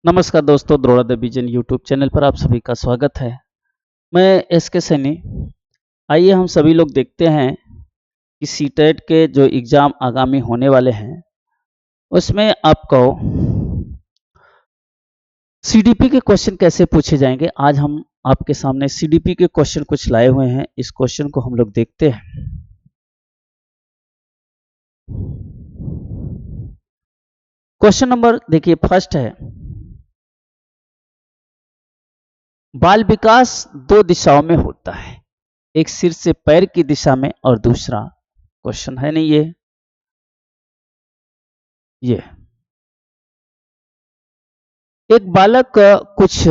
नमस्कार दोस्तों, द्रोड़ा the vision YouTube channel पर आप सभी का स्वागत है। मैं एस के सैनी। आइए हम सभी लोग देखते हैं कि सीटेट के जो एग्ज़ाम आगामी होने वाले हैं, उसमें आपको सीडीपी के क्वेश्चन कैसे पूछे जाएंगे। आज हम आपके सामने सीडीपी के क्वेश्चन कुछ लाए हुए हैं। इस क्वेश्चन को हम लोग देखते हैं। क्वेश्चन नंबर देखिए, फर्स्ट है, बाल विकास दो दिशाओं में होता है, एक सिर से पैर की दिशा में और दूसरा, क्वेश्चन है नहीं ये एक बालक कुछ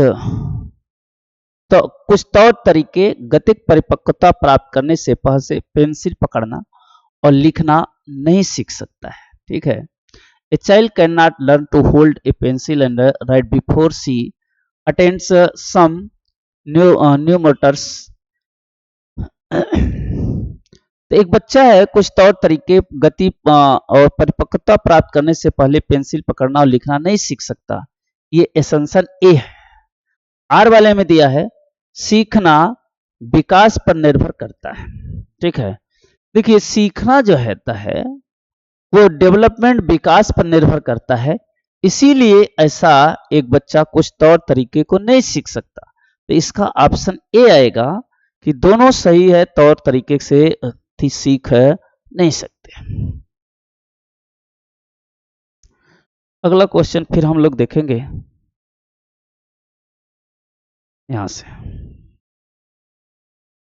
तौर तरीके गतिक परिपक्वता प्राप्त करने से पहले पेंसिल पकड़ना और लिखना नहीं सीख सकता है। ठीक है। A child can not learn to hold a pencil and write before she attends some new motors. तो एक बच्चा है, कुछ तौर तरीके गति और परिपक्वता प्राप्त करने से पहले पेंसिल पकड़ना और लिखना नहीं सीख सकता। ये एसेंशन ए है। आर वाले में दिया है, सीखना विकास पर निर्भर करता है। ठीक है। देखिए, सीखना जो है वो डेवलपमेंट विकास पर निर्भर करता है, इसीलिए ऐसा एक बच्चा कुछ तौर तरीके को नहीं सीख सकता। तो इसका ऑप्शन ए आएगा कि दोनों सही है, तौर तरीके से सीख नहीं सकते। अगला क्वेश्चन फिर हम लोग देखेंगे यहां से।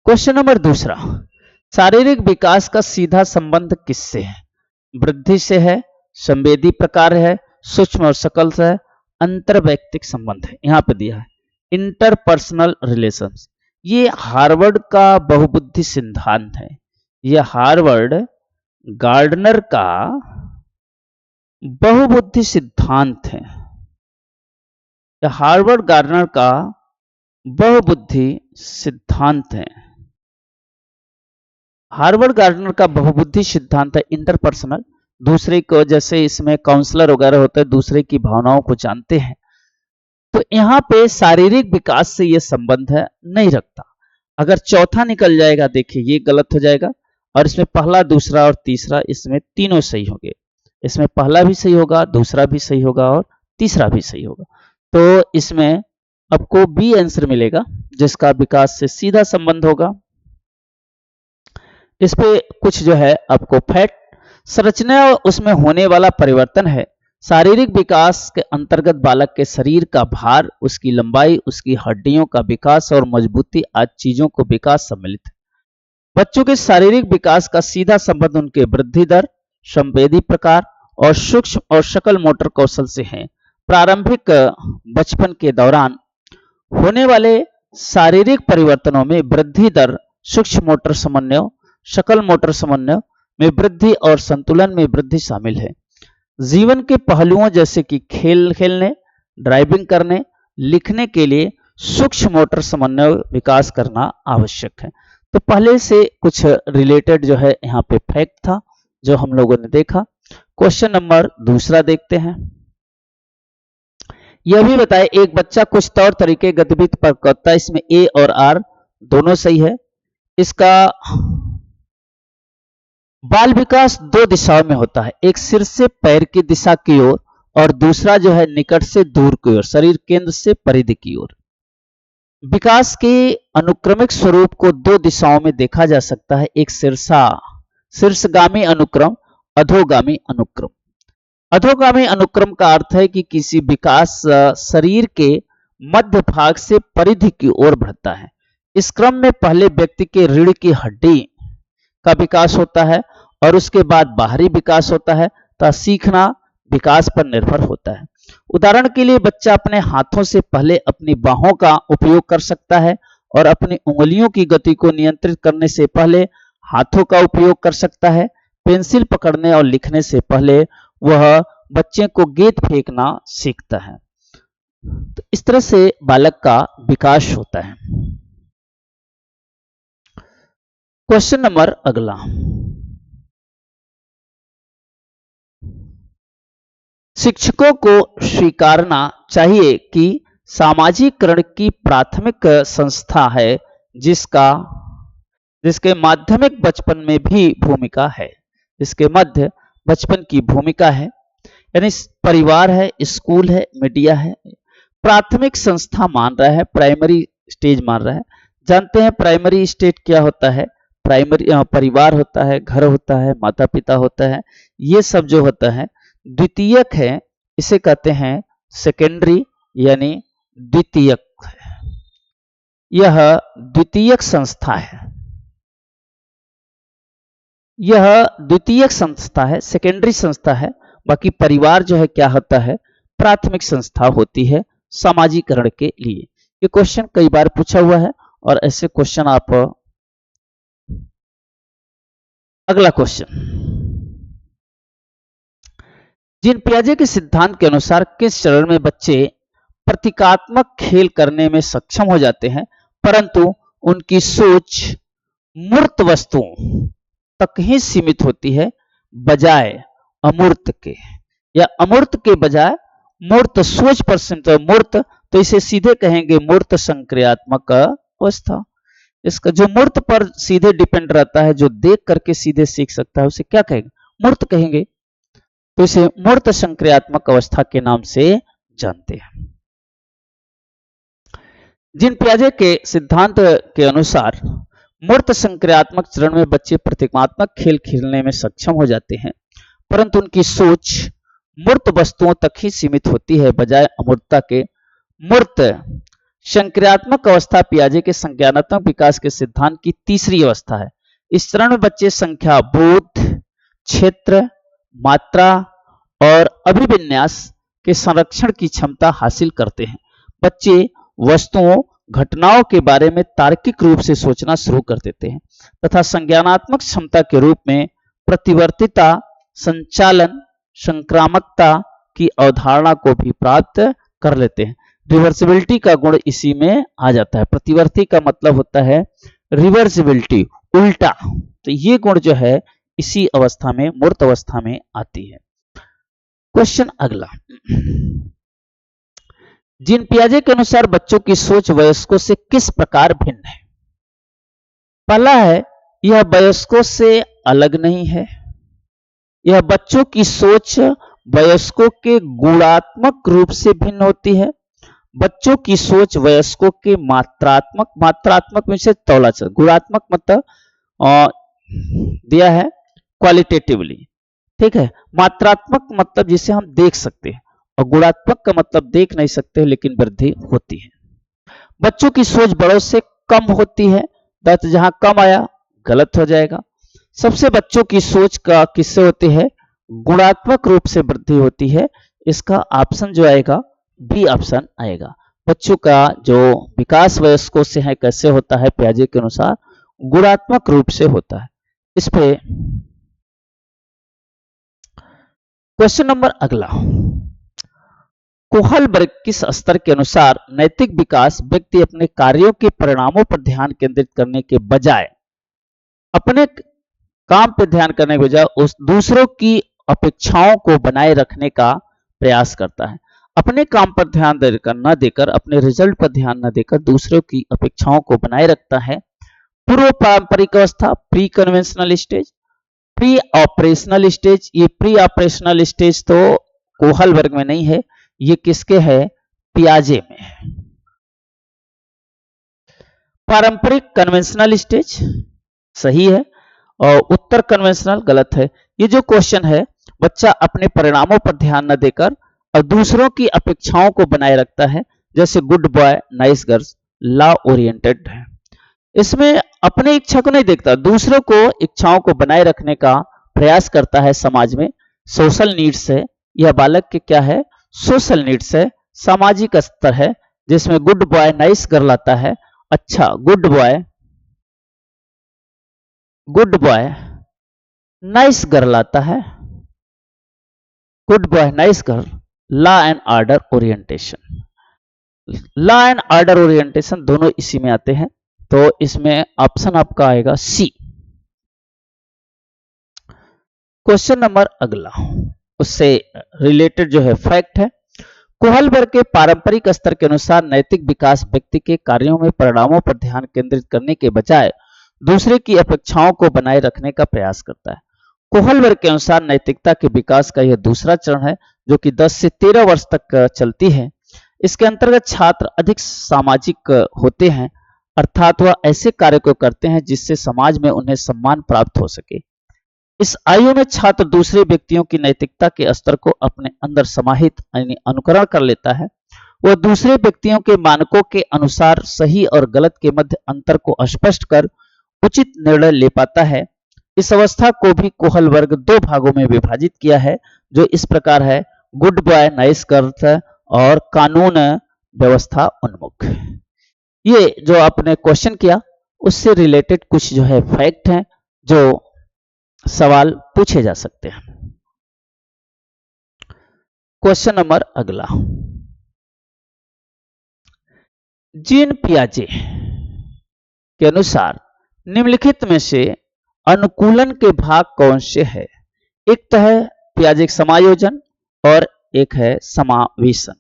क्वेश्चन नंबर दूसरा, शारीरिक विकास का सीधा संबंध किससे है? वृद्धि से है, संवेदी प्रकार है, सूक्ष्म और सकल से है, अंतरवैयक्तिक संबंध है। यहां पे दिया है इंटरपर्सनल रिलेशंस। ये हार्वर्ड का बहुबुद्धि सिद्धांत है। यह हार्वर्ड गार्डनर का बहुबुद्धि सिद्धांत है। यह हार्वर्ड गार्डनर का बहुबुद्धि सिद्धांत है। हार्वर्ड गार्डनर का बहुबुद्धि सिद्धांत है इंटरपर्सनल। दूसरे को, जैसे इसमें काउंसलर वगैरह होते हैं, दूसरे की भावनाओं को जानते हैं। तो यहाँ पे शारीरिक विकास से ये संबंध है, नहीं रखता। अगर चौथा निकल जाएगा, देखिए ये गलत हो जाएगा, और इसमें पहला, दूसरा और तीसरा, इसमें तीनों सही होंगे। इसमें पहला भी सही होगा, दूसरा भी सही होगा और तीसरा भी सही होगा। तो इसमें आपको बी आंसर मिलेगा, जिसका विकास से सीधा संबंध होगा। इस पे कुछ जो है आपको फैक्ट, संरचना और उसमें होने वाला परिवर्तन है। शारीरिक विकास के अंतर्गत बालक के शरीर का भार, उसकी लंबाई, उसकी हड्डियों का विकास और मजबूती आदि चीजों को विकास सम्मिलित है। बच्चों के शारीरिक विकास का सीधा संबंध उनके वृद्धि दर, संवेदी प्रकार और सूक्ष्म और सकल मोटर कौशल से है। प्रारंभिक बचपन के दौरान होने वाले शारीरिक परिवर्तनों में वृद्धि दर, सूक्ष्म मोटर समन्वय, सकल मोटर समन्वय में वृद्धि और संतुलन में वृद्धि शामिल है। जीवन के पहलुओं जैसे कि खेल खेलने, ड्राइविंग करने, लिखने के लिए सूक्ष्म मोटर समन्वय विकास करना आवश्यक है। तो पहले से कुछ रिलेटेड जो है यहाँ पे फैक्ट था जो हम लोगों ने देखा। क्वेश्चन नंबर दूसरा देखते हैं। यह भी बताए, एक बच्चा कुछ तौर तरीके गतिविधि पर करता है। इसमें ए और आर दोनों सही है। इसका बाल विकास दो दिशाओं में होता है, एक सिर से पैर की दिशा की ओर और दूसरा जो है निकट से दूर की ओर, शरीर केंद्र से परिधि की ओर। विकास के अनुक्रमिक स्वरूप को दो दिशाओं में देखा जा सकता है, एक शीर्षगामी अनुक्रम, अधोगामी अनुक्रम। अधोगामी अनुक्रम का अर्थ है कि किसी विकास शरीर के मध्य भाग से परिधि की ओर बढ़ता है। इस क्रम में पहले व्यक्ति के रीढ़ की हड्डी का विकास होता है और उसके बाद बाहरी विकास होता है, तो सीखना विकास पर निर्भर होता है। उदाहरण के लिए बच्चा अपने हाथों से पहले अपनी बाहों का उपयोग कर सकता है और अपनी उंगलियों की गति को नियंत्रित करने से पहले हाथों का उपयोग कर सकता है। पेंसिल पकड़ने और लिखने से पहले वह बच्चे को गेंद फेंकना सीखता है। तो इस तरह से बालक का विकास होता है। क्वेश्चन नंबर अगला, शिक्षकों को स्वीकारना चाहिए कि सामाजिकरण की प्राथमिक संस्था है जिसके माध्यमिक बचपन में भी भूमिका है, जिसके मध्य बचपन की भूमिका है, यानी परिवार है, स्कूल है, मीडिया है। प्राथमिक संस्था मान रहा है, प्राइमरी स्टेज मान रहा है। जानते हैं प्राइमरी स्टेज क्या होता है? प्राइमरी परिवार होता है, घर होता है, माता पिता होता है, ये सब जो होता है। द्वितीयक है, इसे कहते हैं सेकेंडरी, यानी द्वितीयक। यह द्वितीयक संस्था है, यह द्वितीयक संस्था है, सेकेंडरी संस्था है। बाकी परिवार जो है क्या होता है? प्राथमिक संस्था होती है सामाजिकरण के लिए। ये क्वेश्चन कई बार पूछा हुआ है और ऐसे क्वेश्चन आप अगला क्वेश्चन, जीन पियाजे के सिद्धांत के अनुसार किस चरण में बच्चे प्रतीकात्मक खेल करने में सक्षम हो जाते हैं परंतु उनकी सोच मूर्त वस्तुओं तक ही सीमित होती है बजाय अमूर्त के, या अमूर्त के बजाय मूर्त सोच पर सीमित? मूर्त तो इसे सीधे कहेंगे मूर्त संक्रियात्मक अवस्था। इसका जो मूर्त पर सीधे डिपेंड रहता है, जो देख करके सीधे सीख सकता है, उसे क्या कहेंगे? मूर्त कहेंगे। तो इसे मूर्त संक्रियात्मक अवस्था के नाम से जानते हैं। जीन पियाजे के सिद्धांत के अनुसार मूर्त संक्रियात्मक चरण में बच्चे प्रतीकात्मक खेल खेलने में सक्षम हो जाते हैं परंतु उनकी सोच मूर्त वस्तुओं तक ही सीमित होती है बजाय अमूर्तता के। मूर्त संक्रियात्मक अवस्था पियाजे के संज्ञानात्मक विकास के सिद्धांत की तीसरी अवस्था है। इस चरण में बच्चे संख्या, बोध, क्षेत्र, मात्रा और अभिविन्यास के संरक्षण की क्षमता हासिल करते हैं। बच्चे वस्तुओं, घटनाओं के बारे में तार्किक रूप से सोचना शुरू कर देते हैं तथा संज्ञानात्मक क्षमता के रूप में प्रतिवर्तिता, संचालन, संक्रामकता की अवधारणा को भी प्राप्त कर लेते हैं। रिवर्सिबिलिटी का गुण इसी में आ जाता है। प्रतिवर्ती का मतलब होता है रिवर्सिबिलिटी, उल्टा। तो ये गुण जो है इसी अवस्था में, मूर्त अवस्था में आती है। क्वेश्चन अगला, जीन पियाजे के अनुसार बच्चों की सोच वयस्कों से किस प्रकार भिन्न है? पहला है, यह वयस्कों से अलग नहीं है। यह बच्चों की सोच वयस्कों के गुणात्मक रूप से भिन्न होती है। बच्चों की सोच वयस्कों के मात्रात्मक में से तौला चल, गुणात्मक मतलब दिया है क्वालिटेटिवली, ठीक है। मात्रात्मक मतलब जिसे हम देख सकते हैं और गुणात्मक का मतलब देख नहीं सकते लेकिन वृद्धि होती है। बच्चों की सोच बड़ों से कम होती है, तो जहां कम आया गलत हो जाएगा। सबसे बच्चों की सोच का किससे होती है? गुणात्मक रूप से वृद्धि होती है। इसका ऑप्शन जो आएगा बी ऑप्शन आएगा। बच्चों का जो विकास वयस्कों से है कैसे होता है? पियाजे के अनुसार गुणात्मक रूप से होता है। इस पे क्वेश्चन नंबर अगला, कोहलबर्ग किस स्तर के अनुसार नैतिक विकास व्यक्ति अपने कार्यों के परिणामों पर ध्यान केंद्रित करने के बजाय अपने काम पर ध्यान करने के बजाय उस दूसरों की अपेक्षाओं को बनाए रखने का प्रयास करता है? अपने काम पर ध्यान न देकर, अपने रिजल्ट पर ध्यान न देकर दूसरों की अपेक्षाओं को बनाए रखता है। पूर्व पारंपरिक अवस्था, pre conventional stage, pre operational stage. ये प्री ऑपरेशनल स्टेज तो कोहलबर्ग में नहीं है, ये किसके है? पियाजे में। पारंपरिक कन्वेंशनल स्टेज सही है और उत्तर कन्वेंशनल गलत है। ये जो क्वेश्चन है, बच्चा अपने परिणामों पर ध्यान न देकर और दूसरों की अपेक्षाओं को बनाए रखता है, जैसे good boy, nice girls, law oriented है। इसमें अपने इच्छा को नहीं देखता, दूसरों को इच्छाओं को बनाए रखने का प्रयास करता है। समाज में सोशल नीड्स है, यह बालक के क्या है? सोशल नीड्स है, सामाजिक स्तर है, जिसमें गुड बॉय, नाइस गर्ल आता है। अच्छा, गुड बॉय नाइस गर्ल आता है, good boy nice girl, law and order orientation. Law and order orientation दोनों इसी में आते हैं, तो इसमें ऑप्शन आपका आएगा सी। क्वेश्चन नंबर अगला, उससे रिलेटेड जो है फैक्ट है। कोहलबर्ग के पारंपरिक स्तर के अनुसार नैतिक विकास व्यक्ति के कार्यों में परिणामों पर ध्यान केंद्रित करने के बजाय दूसरे की अपेक्षाओं को बनाए रखने का प्रयास करता है। कोहलबर्ग के अनुसार नैतिकता के विकास का यह दूसरा चरण है जो कि 10 से 13 वर्ष तक चलती है। इसके अंतर्गत छात्र अधिक सामाजिक होते हैं, अर्थात वह ऐसे कार्य को करते हैं जिससे समाज में उन्हें सम्मान प्राप्त हो सके। इस आयु में छात्र दूसरे व्यक्तियों की नैतिकता के स्तर को अपने अंदर समाहित यानी अनुकरण कर लेता है। वह दूसरे व्यक्तियों के मानकों के अनुसार सही और गलत के मध्य अंतर को स्पष्ट कर उचित निर्णय ले पाता है। इस अवस्था को भी कोहलबर्ग दो भागों में विभाजित किया है, जो इस प्रकार है: गुड बॉय नाइस गर्ल और कानून व्यवस्था उन्मुख। ये जो आपने क्वेश्चन किया उससे रिलेटेड कुछ जो है फैक्ट हैं जो सवाल पूछे जा सकते हैं। क्वेश्चन नंबर अगला, जीन पियाजे के अनुसार निम्नलिखित में से अनुकूलन के भाग कौन से है? एक तो है पियाजे समायोजन और एक है समावेशन।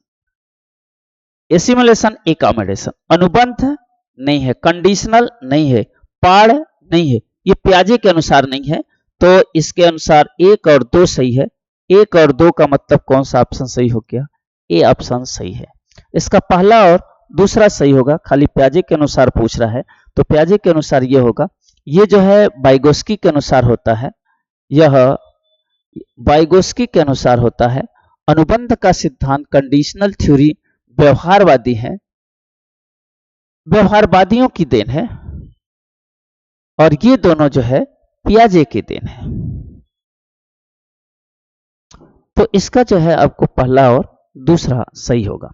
Assimilation, accommodation. अनुबंध नहीं है, कंडीशनल नहीं है, पाड़ नहीं है, ये पियाजे के अनुसार नहीं है, तो इसके अनुसार एक और दो सही है। एक और दो का मतलब कौन सा ऑप्शन सही हो गया? ए ऑप्शन सही है। इसका पहला और दूसरा सही होगा, खाली पियाजे के अनुसार पूछ रहा है तो पियाजे के अनुसार ये होगा। ये जो है वाइगोस्की के अनुसार होता है, यह वाइगोस्की के अनुसार होता है। अनुबंध का सिद्धांत कंडीशनल थ्योरी व्यवहारवादी है, व्यवहारवादियों की देन है, और ये दोनों जो है पियाजे की देन है। तो इसका जो है आपको पहला और दूसरा सही होगा।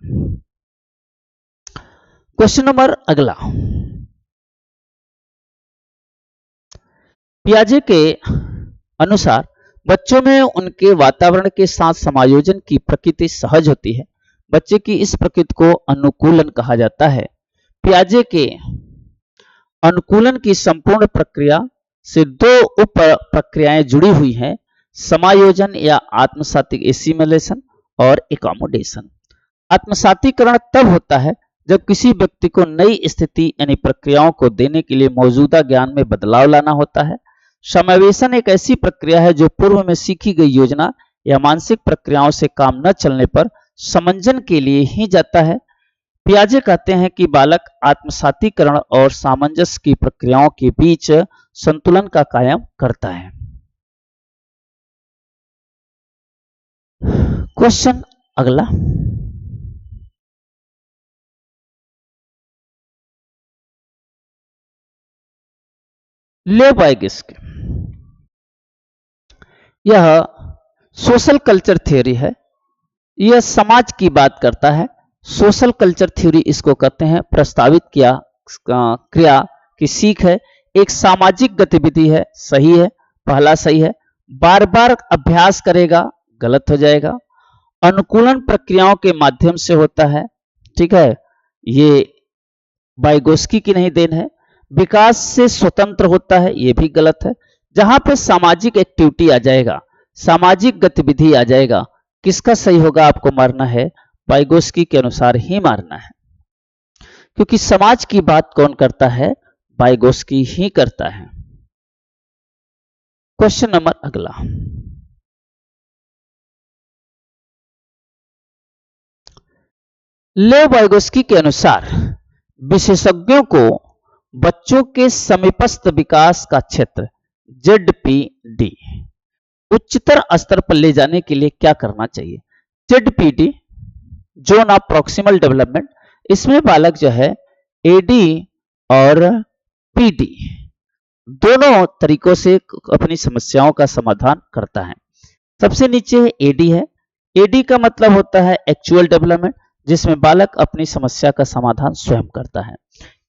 क्वेश्चन नंबर अगला, पियाजे के अनुसार बच्चों में उनके वातावरण के साथ समायोजन की प्रकृति सहज होती है। बच्चे की इस प्रकृति को अनुकूलन कहा जाता है। पियाजे के अनुकूलन की संपूर्ण प्रक्रिया से दो उप प्रक्रियाएं जुड़ी हुई हैं: समायोजन या आत्मसाती, एसिमुलेशन और एकोमोडेशन। आत्मसातीकरण तब होता है जब किसी व्यक्ति को नई स्थिति यानी प्रक्रियाओं को देने के लिए मौजूदा ज्ञान में बदलाव लाना होता है। समावेशन एक ऐसी प्रक्रिया है जो पूर्व में सीखी गई योजना या मानसिक प्रक्रियाओं से काम न चलने पर समंजन के लिए ही जाता है। पियाजे कहते हैं कि बालक आत्मसातीकरण और सामंजस्य की प्रक्रियाओं के बीच संतुलन का कायम करता है। क्वेश्चन अगला, लेव वाइगोस्की, यह सोशल कल्चर थ्योरी है। यह समाज की बात करता है। सोशल कल्चर थ्योरी इसको कहते हैं। प्रस्तावित किया क्रिया की सीख है, एक सामाजिक गतिविधि है, सही है, पहला सही है। बार बार अभ्यास करेगा, गलत हो जाएगा। अनुकूलन प्रक्रियाओं के माध्यम से होता है, ठीक है, ये वाइगोस्की की नहीं देन है। विकास से स्वतंत्र होता है, ये भी गलत है। जहां पे सामाजिक एक्टिविटी आ जाएगा, सामाजिक गतिविधि आ जाएगा, किसका सही होगा आपको मारना है? वाइगोस्की के अनुसार ही मारना है, क्योंकि समाज की बात कौन करता है? वाइगोस्की ही करता है। क्वेश्चन नंबर अगला, लेव वाइगोस्की के अनुसार विशेषज्ञों को बच्चों के समीपस्थ विकास का क्षेत्र ZPD उच्चतर स्तर पर ले जाने के लिए क्या करना चाहिए? ZPD zone of proximal development, इसमें बालक जो है AD और PD दोनों तरीकों से अपनी समस्याओं का समाधान करता है। सबसे नीचे AD है। AD का मतलब होता है एक्चुअल डेवलपमेंट, जिसमें बालक अपनी समस्या का समाधान स्वयं करता है।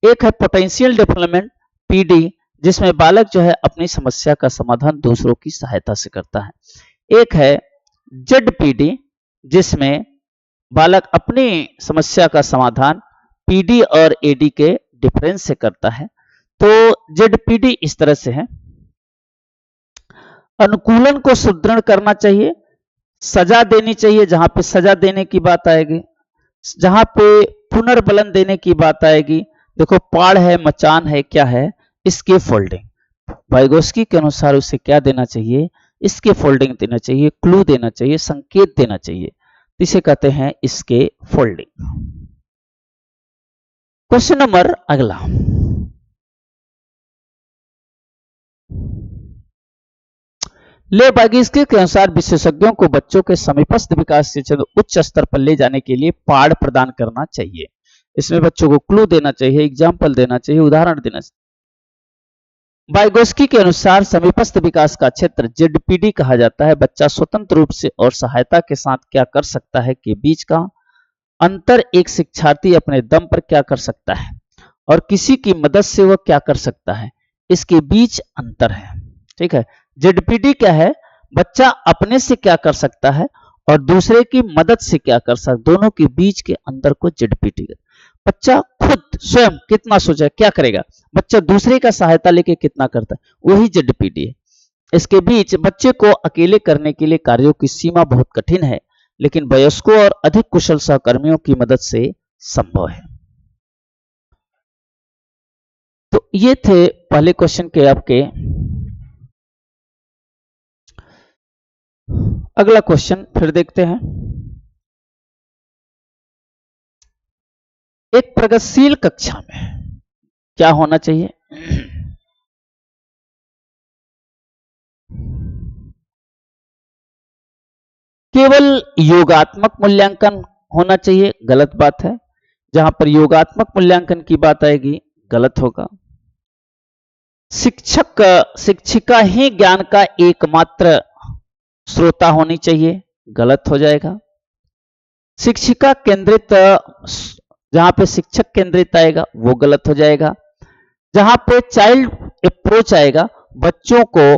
एक है पोटेंशियल डेवलपमेंट PD, जिसमें बालक जो है अपनी समस्या का समाधान दूसरों की सहायता से करता है। एक है ZPD, जिसमें बालक अपनी समस्या का समाधान PD और AD के डिफरेंस से करता है। तो ZPD इस तरह से है। अनुकूलन को सुदृढ़ करना चाहिए, सजा देनी चाहिए जहां पे सजा देने की बात आएगी, जहां पे पुनर्बलन देने की बात आएगी। देखो पाड़ है, मचान है, क्या है, इसके फोल्डिंग। वाइगोस्की के अनुसार उसे क्या देना चाहिए, इसके फोल्डिंग देना चाहिए, क्लू देना चाहिए, संकेत देना चाहिए। इसे कहते हैं इसके फोल्डिंग। क्वेश्चन नंबर अगला, ले वाइगोस्की के अनुसार विशेषज्ञों को बच्चों के समीपस्थ विकास से उच्च स्तर पर ले जाने के लिए पाठ प्रदान करना चाहिए। इसमें बच्चों को क्लू देना चाहिए, एग्जाम्पल देना चाहिए, उदाहरण देना चाहिए। वाइगोस्की के अनुसार समीपस्थ विकास का क्षेत्र जेडपीडी कहा जाता है। बच्चा स्वतंत्र रूप से और सहायता के साथ क्या कर सकता है के बीच का अंतर एक शिक्षार्थी अपने दम पर क्या कर सकता है और किसी की मदद से वह क्या कर सकता है, इसके बीच अंतर है। ठीक है, जेडपीडी क्या है, बच्चा अपने से क्या कर सकता है और दूसरे की मदद से क्या कर सकता है, दोनों के बीच के अंतर को जेडपीडी। बच्चा खुद स्वयं कितना सोचा, क्या करेगा, बच्चा दूसरे का सहायता लेके कितना करता है, वही जेडपीडी है। इसके बीच बच्चे को अकेले करने के लिए कार्यों की सीमा बहुत कठिन है, लेकिन वयस्कों और अधिक कुशल सहकर्मियों की मदद से संभव है। तो ये थे पहले क्वेश्चन के आपके। अगला क्वेश्चन फिर देखते हैं। एक प्रगतिशील कक्षा में क्या होना चाहिए, केवल योगात्मक मूल्यांकन होना चाहिए, गलत बात है। जहां पर योगात्मक मूल्यांकन की बात आएगी गलत होगा। शिक्षक शिक्षिका ही ज्ञान का एकमात्र श्रोता होनी चाहिए, गलत हो जाएगा। शिक्षिका केंद्रित, जहां पे शिक्षक केंद्रित आएगा वो गलत हो जाएगा। जहां पे चाइल्ड अप्रोच आएगा, बच्चों को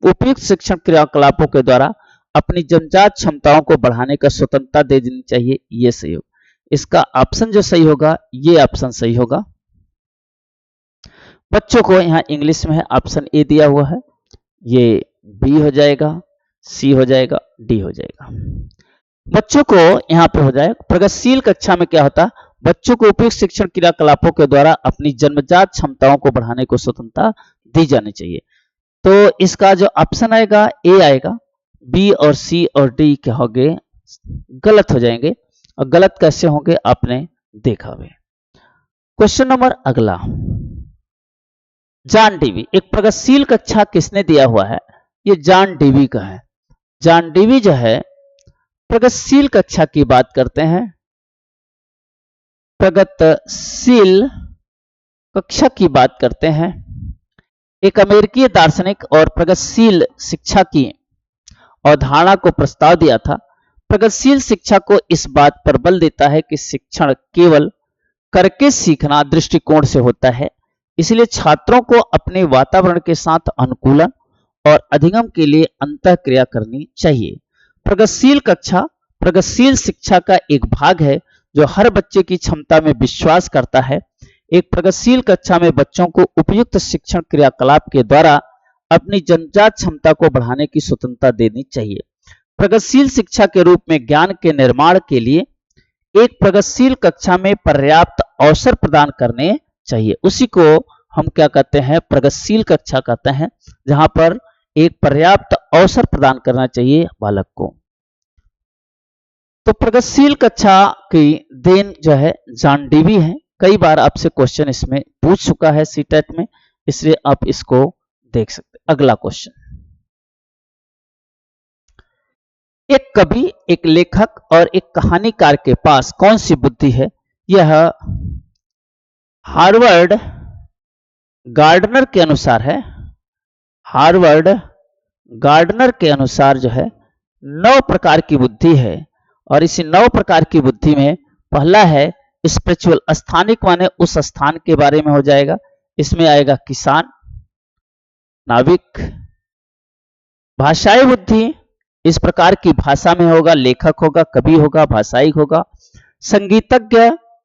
उपयुक्त शिक्षण क्रियाकलापों के द्वारा अपनी जन्मजात क्षमताओं को बढ़ाने का स्वतंत्रता दे देनी चाहिए, ये सही होगा। इसका ऑप्शन जो सही होगा ये ऑप्शन सही होगा। बच्चों को यहां इंग्लिश में है, ऑप्शन ए दिया हुआ है, ये बी हो जाएगा, सी हो जाएगा, डी हो जाएगा। बच्चों को यहां पे हो जाएगा, प्रगतिशील कक्षा में क्या होता, बच्चों को उपयुक्त शिक्षण क्रियाकलापों के द्वारा अपनी जन्मजात क्षमताओं को बढ़ाने को स्वतंत्रता दी जानी चाहिए। तो इसका जो ऑप्शन आएगा ए आएगा, बी और सी और डी क्या होंगे, गलत हो जाएंगे। और गलत कैसे होंगे आपने देखा हुए। क्वेश्चन नंबर अगला, जॉन डीवी, एक प्रगतिशील कक्षा किसने दिया हुआ है, ये जॉन डीवी का है। जॉन डीवी जो है प्रगतिशील कक्षा की बात करते हैं, प्रगतिशील कक्षा की बात करते हैं। एक अमेरिकी दार्शनिक और प्रगतिशील शिक्षा की अवधारणा को प्रस्ताव दिया था। प्रगतिशील शिक्षा को इस बात पर बल देता है कि शिक्षण केवल करके सीखना दृष्टिकोण से होता है, इसलिए छात्रों को अपने वातावरण के साथ अनुकूलन और अधिगम के लिए अंतःक्रिया करनी चाहिए। प्रगतिशील कक्षा प्रगतिशील शिक्षा का एक भाग है जो हर बच्चे की क्षमता में विश्वास करता है। एक प्रगतिशील कक्षा में बच्चों को उपयुक्त शिक्षण क्रियाकलाप के द्वारा अपनी जन्मजात क्षमता को बढ़ाने की स्वतंत्रता देनी चाहिए। प्रगतिशील शिक्षा के रूप में ज्ञान के निर्माण के लिए एक प्रगतिशील कक्षा में पर्याप्त अवसर प्रदान करने चाहिए, उसी को हम क्या कहते हैं, प्रगतिशील कक्षा कहते हैं, जहां पर एक पर्याप्त अवसर प्रदान करना चाहिए बालक को। तो प्रगतिशील कक्षा की देन जो है जॉन डीवी है। कई बार आपसे क्वेश्चन इसमें पूछ चुका है सीटेट में, इसलिए आप इसको देख सकते। अगला क्वेश्चन, एक कवि, एक लेखक और एक कहानीकार के पास कौन सी बुद्धि है। यह हार्वर्ड गार्डनर के अनुसार है। हार्वर्ड गार्डनर के अनुसार जो है 9 प्रकार की बुद्धि है, और इसी 9 प्रकार की बुद्धि में पहला है स्पिरिचुअल, स्थानिक माने उस स्थान के बारे में हो जाएगा। इसमें आएगा किसान, नाविक। भाषाई बुद्धि, इस प्रकार की भाषा में होगा, लेखक होगा, कवि होगा, भाषाई होगा। संगीतज्ञ,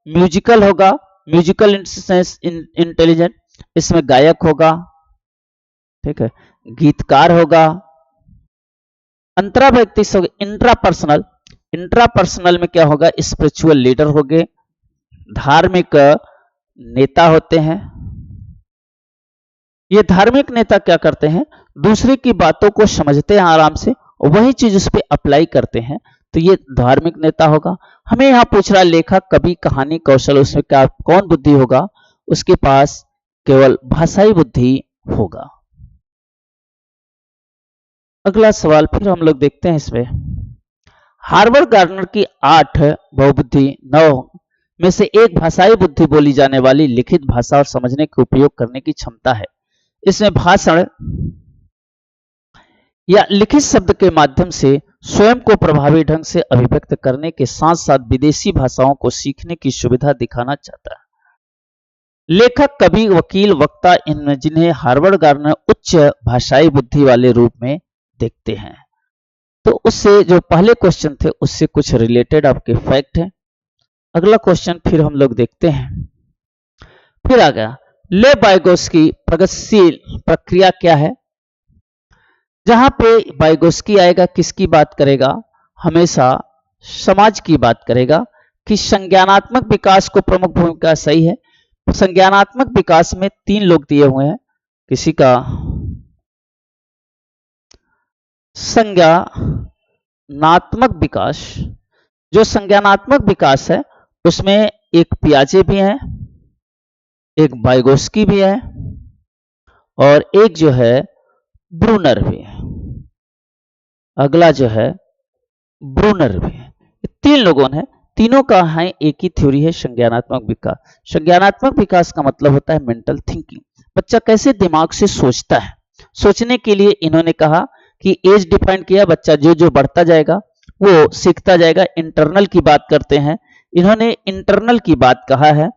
म्यूजिकल होगा, म्यूजिकल इंटेलिजेंट, इसमें गायक होगा, ठीक है, गीतकार होगा। अंतरा व्यक्ति इंट्रापर्सनल, इंट्रापर्सनल में क्या होगा, स्पिरिचुअल लीडर हो गए, धार्मिक नेता होते हैं। ये धार्मिक नेता क्या करते हैं, दूसरे की बातों को समझते हैं आराम से, वही चीज उस पर अप्लाई करते हैं, तो ये धार्मिक नेता होगा। हमें यहाँ पूछ रहा लेखक, कवि, कहानी, कौशल, उसमें क्या कौन बुद्धि होगा, उसके पास केवल भाषाई बुद्धि होगा। अगला सवाल फिर हम लोग देखते हैं इसमें, हार्वर्ड गार्डनर की 8 बहुबुद्धि 9 में से एक भाषाई बुद्धि बोली जाने वाली लिखित भाषा और समझने के उपयोग करने की क्षमता है। इसमें भाषण या लिखित शब्द के माध्यम से स्वयं को प्रभावी ढंग से अभिव्यक्त करने के साथ साथ विदेशी भाषाओं को सीखने की सुविधा दिखाना चाहता है। लेखक, कवि, वकील, वक्ता, इन जिन्हें हार्वर्ड गार्डनर उच्च भाषाई बुद्धि वाले रूप में देखते हैं। तो उससे जो पहले क्वेश्चन थे उससे कुछ रिलेटेड आपके फैक्ट है। अगला क्वेश्चन फिर हम लोग देखते हैं। फिर आ गया लेव वाइगोत्स्की प्रगतिशील प्रक्रिया क्या है। जहां पे वाइगोत्स्की आएगा किसकी बात करेगा, हमेशा समाज की बात करेगा कि संज्ञानात्मक विकास को प्रमुख भूमिका, सही है। संज्ञानात्मक विकास में 3 लोग दिए हुए हैं, किसी का संज्ञानात्मक विकास, जो संज्ञानात्मक विकास है उसमें एक पियाजे भी है, एक वाइगोत्स्की भी है और एक जो है ब्रूनर भी है। अगला जो है ब्रूनर भी है। 3 लोगों ने, तीनों का है एक ही थ्योरी है, संज्ञानात्मक विकास। संज्ञानात्मक विकास का मतलब होता है मेंटल थिंकिंग, बच्चा कैसे दिमाग से सोचता है। सोचने के लिए इन्होंने कहा कि एज डिफाइन किया, बच्चा जो जो बढ़ता जाएगा वो सीखता जाएगा। इंटरनल की बात करते हैं, इन्होंने इंटरनल की बात कहा है,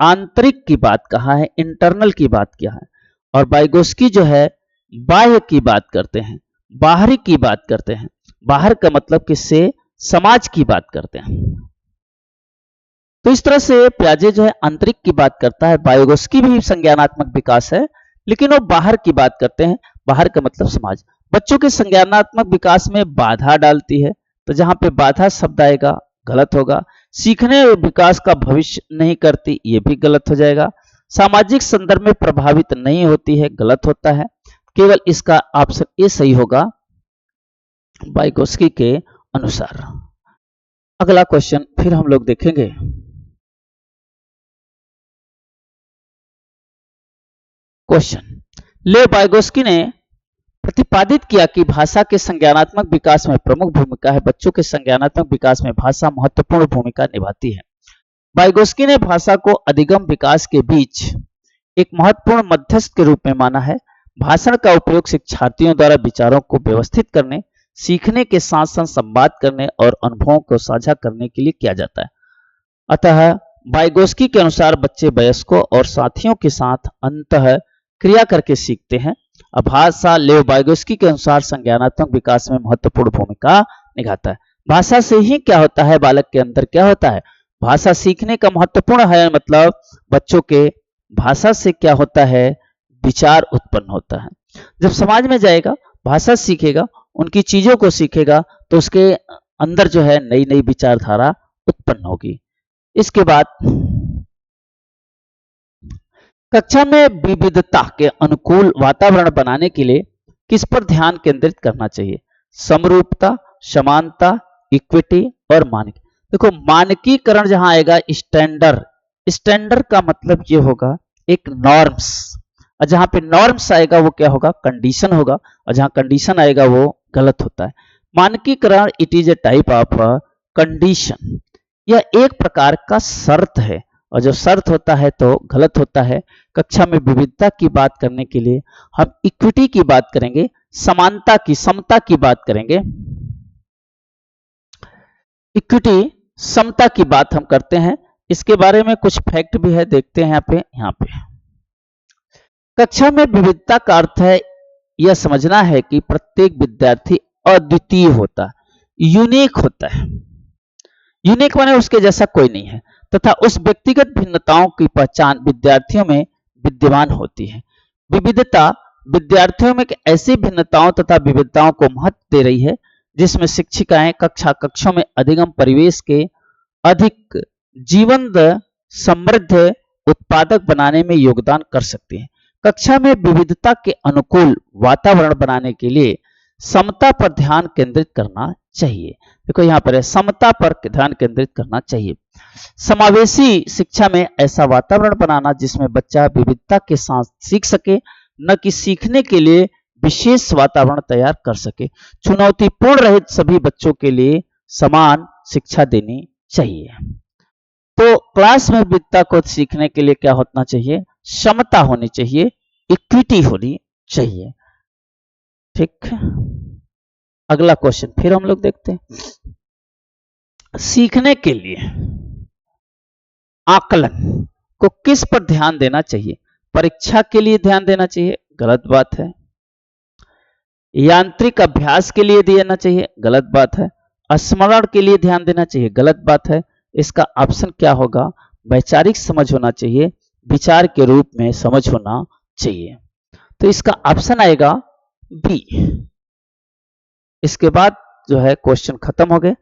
आंतरिक की बात कहा है, इंटरनल की बात किया है। और वाइगोत्स्की जो है बाह्य की बात करते हैं, बाहरी की बात करते हैं। बाहर का मतलब किससे, समाज की बात करते हैं। तो इस तरह से पियाजे जो है आंतरिक की बात करता है, वाइगोत्स्की भी संज्ञानात्मक विकास है लेकिन वो बाहर की बात करते हैं, बाहर का मतलब समाज। बच्चों के संज्ञानात्मक विकास में बाधा डालती है, तो जहां पे बाधा शब्द आएगा गलत होगा। सीखने और विकास का भविष्य नहीं करती, ये भी गलत हो जाएगा। सामाजिक संदर्भ में प्रभावित नहीं होती है, गलत होता है। केवल इसका ऑप्शन ए सही होगा वाइगोत्स्की के अनुसार। अगला क्वेश्चन फिर हम लोग देखेंगे। क्वेश्चन, लेव वाइगोत्स्की ने प्रतिपादित किया कि भाषा के संज्ञानात्मक विकास में प्रमुख भूमिका है। बच्चों के संज्ञानात्मक विकास में भाषा महत्वपूर्ण भूमिका निभाती है। वाइगोत्स्की ने भाषा को अधिगम विकास के बीच एक महत्वपूर्ण मध्यस्थ के रूप में माना है। भाषण का उपयोग शिक्षार्थियों द्वारा विचारों को व्यवस्थित करने, सीखने के साथ साथ संवाद करने और अनुभवों को साझा करने के लिए किया जाता है। अतः वाइगोत्स्की के अनुसार बच्चे वयस्कों और साथियों के साथ अंतः क्रिया करके सीखते हैं। अब भाषा लेव वाइगोत्स्की के अनुसार संज्ञानात्मक विकास में महत्वपूर्ण भूमिका निभाता है। भाषा से ही क्या होता है, बालक के अंदर क्या होता है, भाषा सीखने का महत्वपूर्ण है। मतलब बच्चों के भाषा से क्या होता है, विचार उत्पन्न होता है। जब समाज में जाएगा, भाषा सीखेगा, उनकी चीजों को सीखेगा, तो उसके अंदर जो है नई नई विचारधारा उत्पन्न होगी। इसके बाद कक्षा में विविधता के अनुकूल वातावरण बनाने के लिए किस पर ध्यान केंद्रित करना चाहिए, समरूपता, समानता, इक्विटी और मानक। देखो मानकीकरण जहां आएगा, स्टैंडर्ड, स्टैंडर्ड का मतलब ये होगा एक नॉर्म्स, और जहां पे नॉर्म्स आएगा वो क्या होगा, कंडीशन होगा, और जहां कंडीशन आएगा वो गलत होता है। मानकीकरण it is a type of condition, यह एक प्रकार का शर्त है, और जो शर्त होता है तो गलत होता है। कक्षा में विविधता की बात करने के लिए हम इक्विटी की बात करेंगे, समानता की, समता की बात करेंगे। इक्विटी, समता की बात हम करते हैं। इसके बारे में कुछ फैक्ट भी है, देखते हैं यहाँ पे कक्षा में विविधता का अर्थ है यह समझना है कि प्रत्येक विद्यार्थी अद्वितीय होता है, यूनिक होता है। यूनिक माने उसके जैसा कोई नहीं है, तथा उस व्यक्तिगत भिन्नताओं की पहचान विद्यार्थियों में विद्यमान होती है। विविधता विद्यार्थियों में ऐसी भिन्नताओं तथा विविधताओं को महत्व दे रही है जिसमें शिक्षिकाएं कक्षों में अधिगम परिवेश के अधिक जीवंत, समृद्ध, उत्पादक बनाने में योगदान कर सकती हैं। कक्षा में विविधता के अनुकूल वातावरण बनाने के लिए समता पर ध्यान केंद्रित करना चाहिए। देखो यहाँ पर है, समता पर ध्यान केंद्रित करना चाहिए। समावेशी शिक्षा में ऐसा वातावरण बनाना जिसमें बच्चा विविधता के साथ सीख सके, न कि सीखने के लिए विशेष वातावरण तैयार कर सके। चुनौतीपूर्ण रहित सभी बच्चों के लिए समान शिक्षा देनी चाहिए। तो क्लास में विविधता को सीखने के लिए क्या होना चाहिए? समता होनी चाहिए, इक्विटी होनी चाहिए। ठीक, अगला क्वेश्चन फिर हम लोग देखते हैं। सीखने के लिए आकलन को किस पर ध्यान देना चाहिए? परीक्षा के लिए ध्यान देना चाहिए, गलत बात है। यांत्रिक अभ्यास के लिए देना चाहिए, गलत बात है। स्मरण के लिए ध्यान देना चाहिए, गलत बात है। इसका ऑप्शन क्या होगा? वैचारिक समझ होना चाहिए, विचार के रूप में समझ होना चाहिए। तो इसका ऑप्शन आएगा बी। इसके बाद जो है क्वेश्चन खत्म हो गए।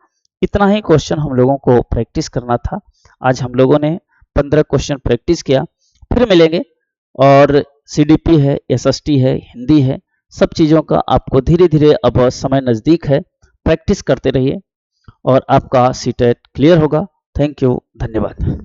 इतना ही क्वेश्चन हम लोगों को प्रैक्टिस करना था। आज हम लोगों ने 15 क्वेश्चन प्रैक्टिस किया। फिर मिलेंगे, और सीडीपी है, एसएसटी है, हिंदी है, सब चीज़ों का आपको धीरे धीरे, अब समय नज़दीक है, प्रैक्टिस करते रहिए और आपका सीटेट क्लियर होगा। थैंक यू, धन्यवाद।